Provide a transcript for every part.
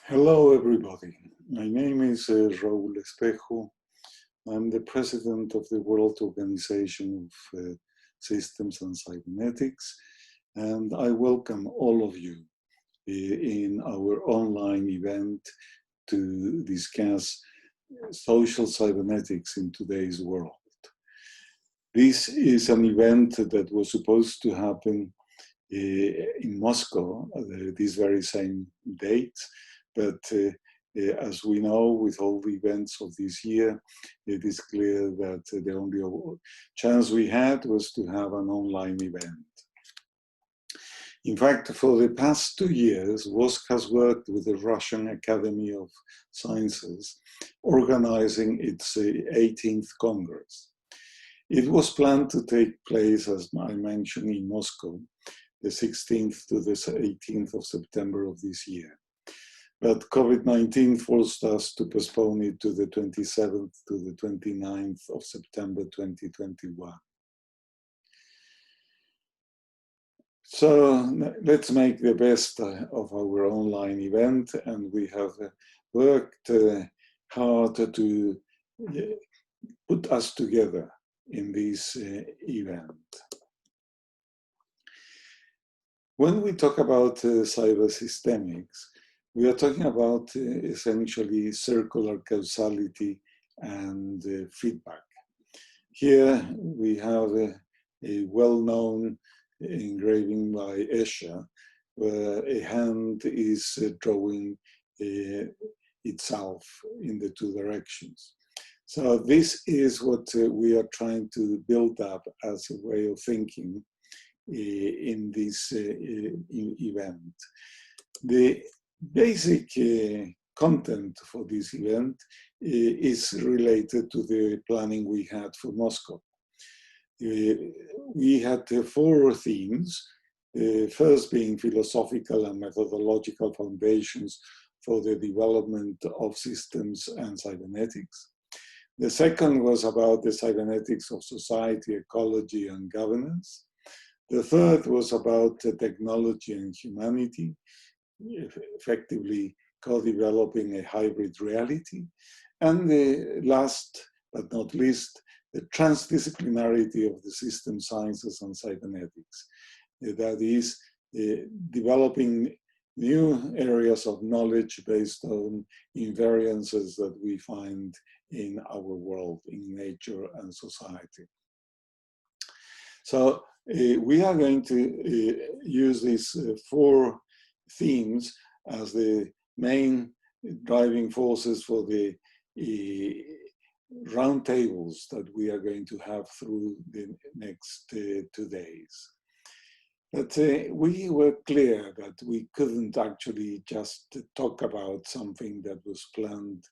Hello, everybody. My name is Raul Espejo. I'm the president of the World Organization of Systems and Cybernetics, and I welcome all of you in our online event to discuss social cybernetics in today's world. This is an event that was supposed to happen in Moscow this very same date, but as we know, with all the events of this year, it is clear that the only chance we had was to have an online event. In fact, for the past 2 years, WOSC has worked with the Russian Academy of Sciences, organizing its 18th Congress. It was planned to take place, as I mentioned, in Moscow, the 16th to the 18th of September of this year. But COVID-19 forced us to postpone it to the 27th to the 29th of September 2021. So let's make the best of our online event, and we have worked hard to put us together in this event. When we talk about CyberSystemics, we are talking about essentially circular causality and feedback. Here we have a well-known engraving by Escher, where a hand is drawing itself in the two directions. So this is what we are trying to build up as a way of thinking in this event. The basic content for this event is related to the planning we had for Moscow. We had 4 themes, first being philosophical and methodological foundations for the development of systems and cybernetics. The second was about the cybernetics of society, ecology, and governance. The third was about technology and humanity, effectively co-developing a hybrid reality. And the last but not least, the transdisciplinarity of the system sciences and cybernetics. That is, developing new areas of knowledge based on invariances that we find in our world, in nature and society. So we are going to use these 4 themes as the main driving forces for the roundtables that we are going to have through the next 2 days. But we were clear that we couldn't actually just talk about something that was planned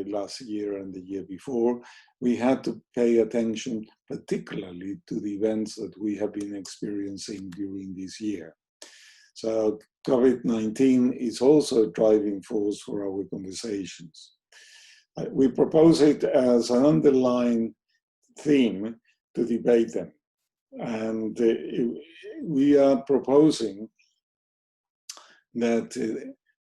last year and the year before. We had to pay attention particularly to the events that we have been experiencing during this year. So COVID-19 is also a driving force for our conversations. We propose it as an underlying theme to debate them. And we are proposing that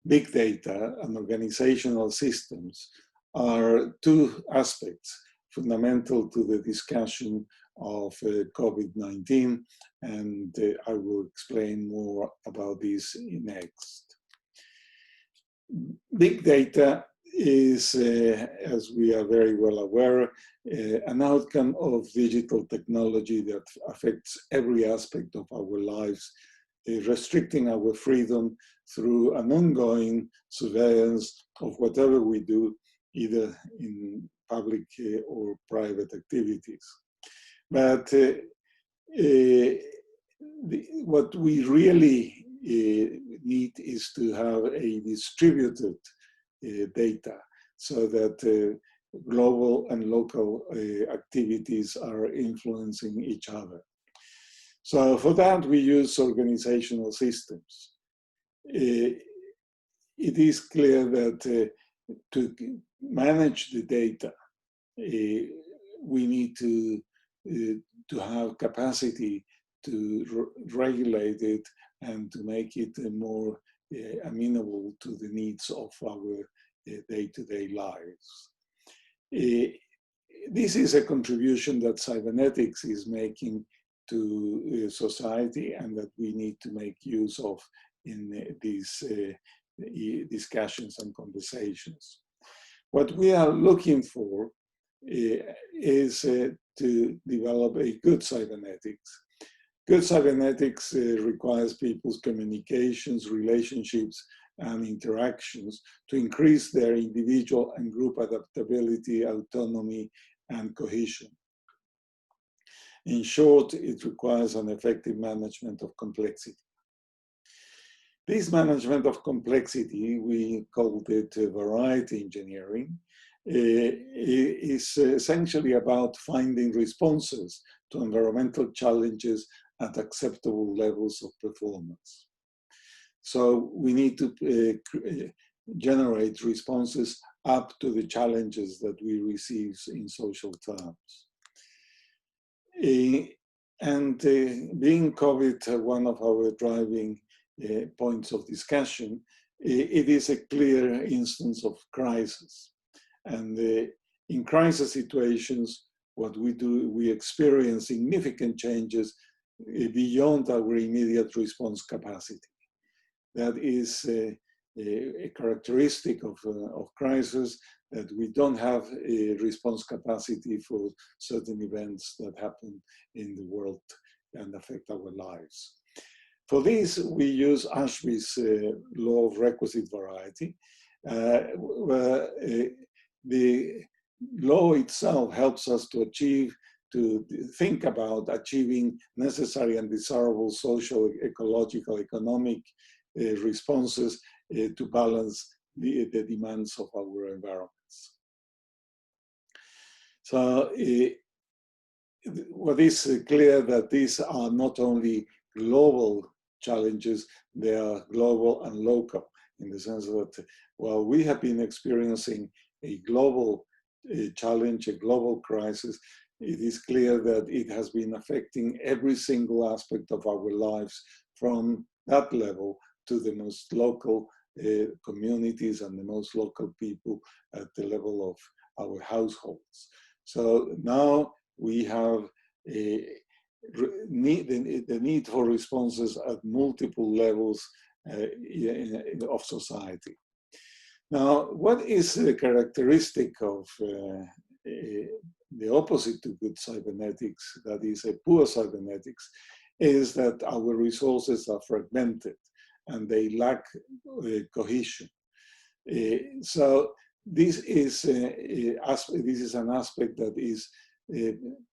big data and organizational systems are 2 aspects fundamental to the discussion of COVID-19, and I will explain more about this next. Big data is, as we are very well aware, an outcome of digital technology that affects every aspect of our lives, restricting our freedom through an ongoing surveillance of whatever we do, either in public or private activities. But what we really need is to have a distributed data so that global and local activities are influencing each other. So for that, we use organizational systems. It is clear that to manage the data, we need to have capacity to regulate it and to make it more amenable to the needs of our day-to-day lives. This is a contribution that cybernetics is making to society and that we need to make use of in these discussions and conversations. What we are looking for is to develop a good cybernetics. Good cybernetics requires people's communications, relationships, and interactions to increase their individual and group adaptability, autonomy, and cohesion. In short, it requires an effective management of complexity. This management of complexity, we called it variety engineering, is essentially about finding responses to environmental challenges at acceptable levels of performance. So we need to generate responses up to the challenges that we receive in social terms. And being COVID one of our driving points of discussion, it is a clear instance of crisis. And in crisis situations, what we do, we experience significant changes beyond our immediate response capacity. That is a characteristic of crisis, that we don't have a response capacity for certain events that happen in the world and affect our lives. For this, we use Ashby's law of requisite variety, where the law itself helps us to think about achieving necessary and desirable social, ecological, economic responses to balance the demands of our environments. So what is clear that these are not only global challenges, they are global and local, in the sense that while we have been experiencing a global challenge, a global crisis, it is clear that it has been affecting every single aspect of our lives, from that level to the most local communities and the most local people at the level of our households. So now we have the need for responses at multiple levels of society. Now, what is the characteristic of the opposite to good cybernetics, that is a poor cybernetics, is that our resources are fragmented and they lack cohesion. So this is an aspect that is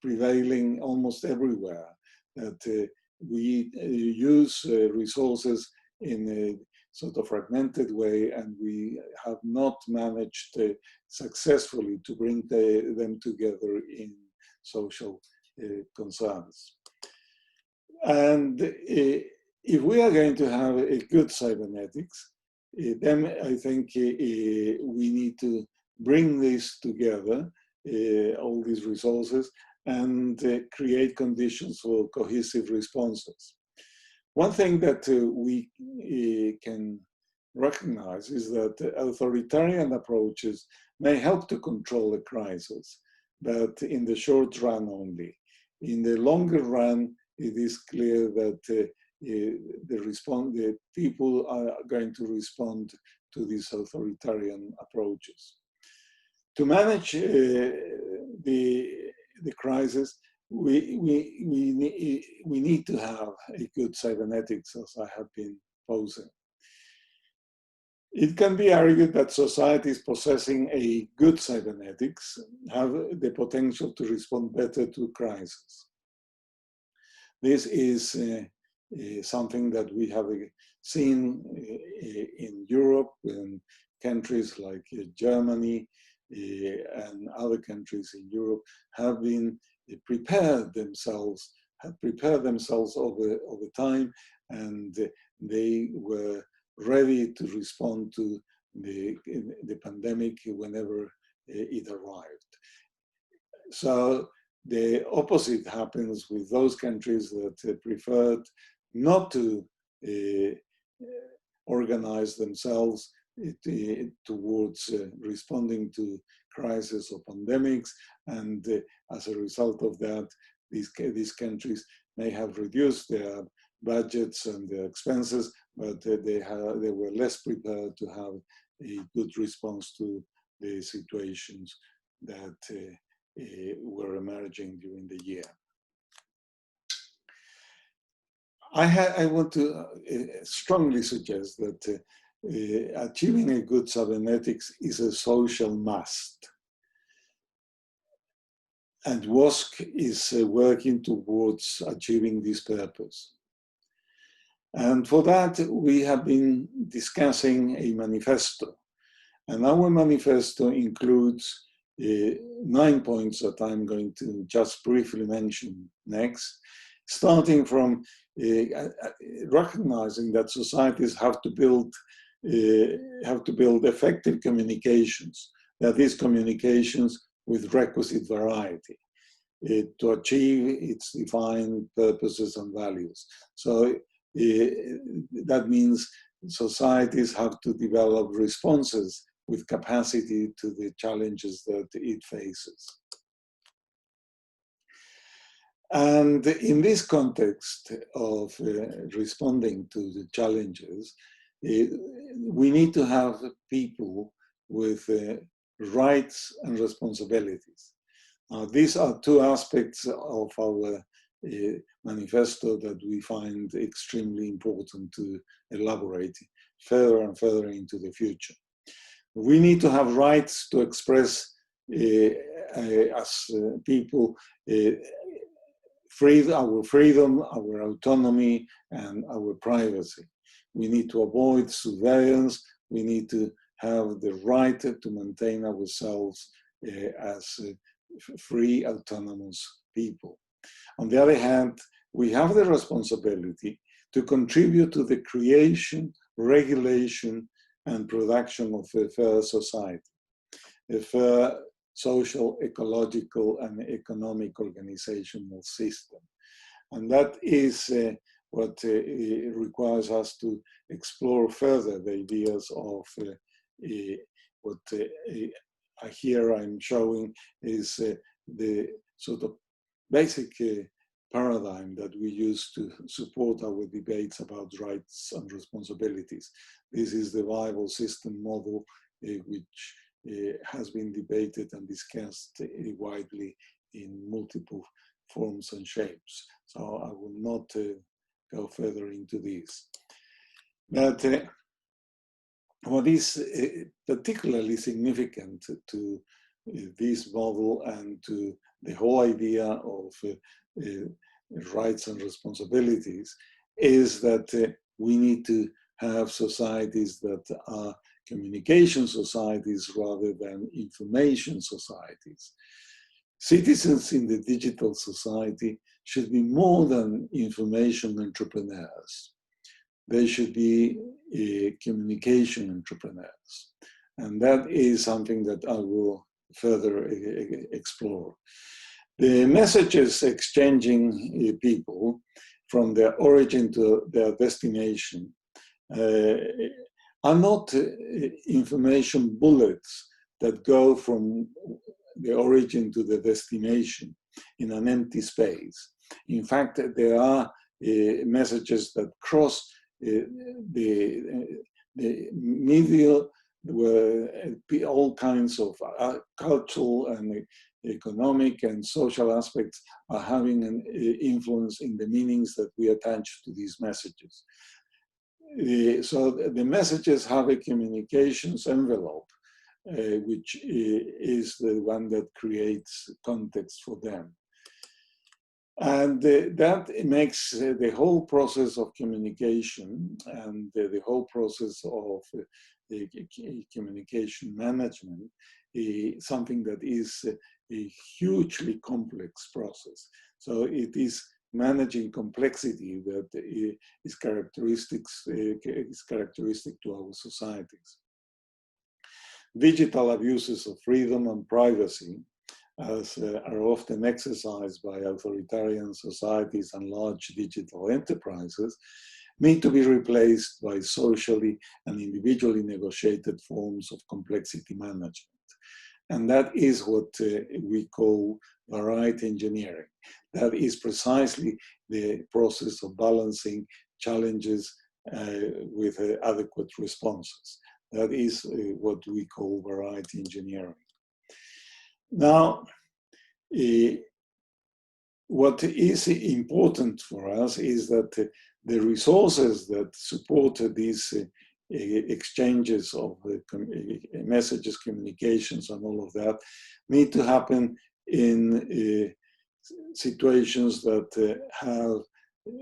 prevailing almost everywhere, that we use resources in a sort of fragmented way, and we have not managed successfully to bring them together in social concerns. And if we are going to have a good cybernetics, then I think we need to bring this together, all these resources, and create conditions for cohesive responses. One thing that we can recognize is that authoritarian approaches may help to control a crisis, but in the short run only. In the longer run, it is clear that the people are going to respond to these authoritarian approaches. To manage the crisis, we need to have a good cybernetics, as I have been posing. It can be argued that societies possessing a good cybernetics have the potential to respond better to crisis. This is something that we have seen in Europe, in countries like Germany and other countries in Europe have been prepared themselves over time, and they were ready to respond to the pandemic whenever it arrived. So the opposite happens with those countries that preferred not to organize themselves towards responding to crises or pandemics, and as a result of that, these countries may have reduced their budgets and their expenses, but they were less prepared to have a good response to the situations that were emerging during the year. I want to strongly suggest that achieving a good cybernetics is a social must. And WOSC is working towards achieving this purpose. And for that, we have been discussing a manifesto. And our manifesto includes 9 points that I'm going to just briefly mention next, starting from recognizing that societies have to build effective communications, that is, communications with requisite variety to achieve its defined purposes and values. So that means societies have to develop responses with capacity to the challenges that it faces. And in this context of responding to the challenges, we need to have people with rights and responsibilities. These are two aspects of our manifesto that we find extremely important to elaborate further and further into the future. We need to have rights to express as people our freedom, our autonomy, and our privacy. We need to avoid surveillance. We need to have the right to maintain ourselves as free, autonomous people. On the other hand, we have the responsibility to contribute to the creation, regulation, and production of a fair society, a fair social, ecological, and economic organizational system. And that is what requires us to explore further the ideas of what here I'm showing is the sort of basic paradigm that we use to support our debates about rights and responsibilities. This is the viable system model, which has been debated and discussed widely in multiple forms and shapes. So I will not go further into this. But what is particularly significant to this model and to the whole idea of rights and responsibilities is that we need to have societies that are communication societies rather than information societies. Citizens in the digital society should be more than information entrepreneurs. They should be communication entrepreneurs. And that is something that I will further explore. The messages exchanging people from their origin to their destination are not information bullets that go from the origin to the destination in an empty space. In fact, there are messages that cross the media, where all kinds of cultural and economic and social aspects are having an influence in the meanings that we attach to these messages. So the messages have a communications envelope, which is the one that creates context for them. And that makes the whole process of communication and the whole process of communication management something that is a hugely complex process. So it is managing complexity that is characteristic to our societies. Digital abuses of freedom and privacy, as are often exercised by authoritarian societies and large digital enterprises, need to be replaced by socially and individually negotiated forms of complexity management. And that is what we call variety engineering. That is precisely the process of balancing challenges with adequate responses. That is what we call variety engineering. Now, what is important for us is that the resources that support these exchanges of messages, communications, and all of that need to happen in situations that have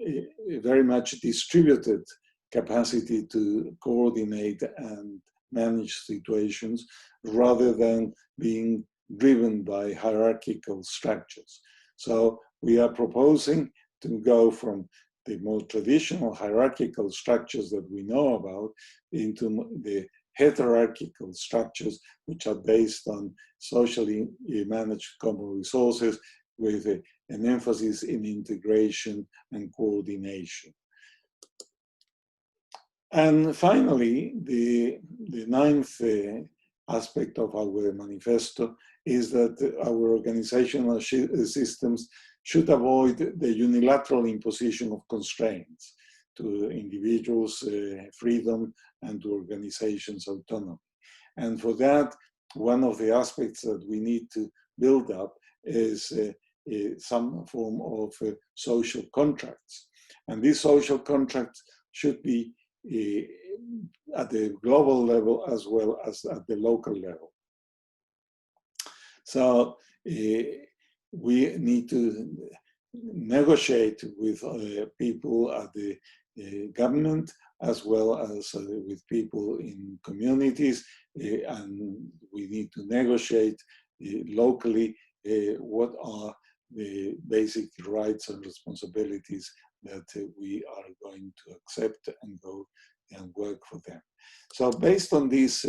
a very much distributed capacity to coordinate and manage situations rather than being driven by hierarchical structures. So we are proposing to go from the more traditional hierarchical structures that we know about into the heterarchical structures, which are based on socially managed common resources with an emphasis in integration and coordination. And finally, the ninth aspect of our manifesto is that our organizational systems should avoid the unilateral imposition of constraints to individuals' freedom and to organizations' autonomy. And for that, one of the aspects that we need to build up is some form of social contracts. And these social contracts should be at the global level as well as at the local level. So we need to negotiate with people at the government as well as with people in communities, and we need to negotiate locally what are the basic rights and responsibilities that we are going to accept and go and work for them. So based on this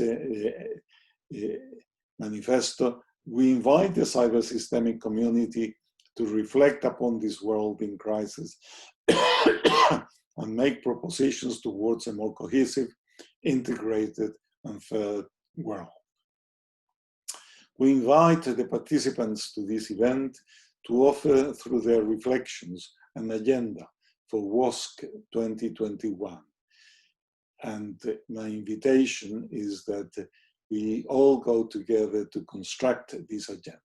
manifesto, we invite the cybersystemic community to reflect upon this world in crisis and make propositions towards a more cohesive, integrated, and fair world. We invite the participants to this event to offer through their reflections an agenda for WOSC 2021. And my invitation is that we all go together to construct this agenda.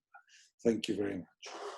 Thank you very much.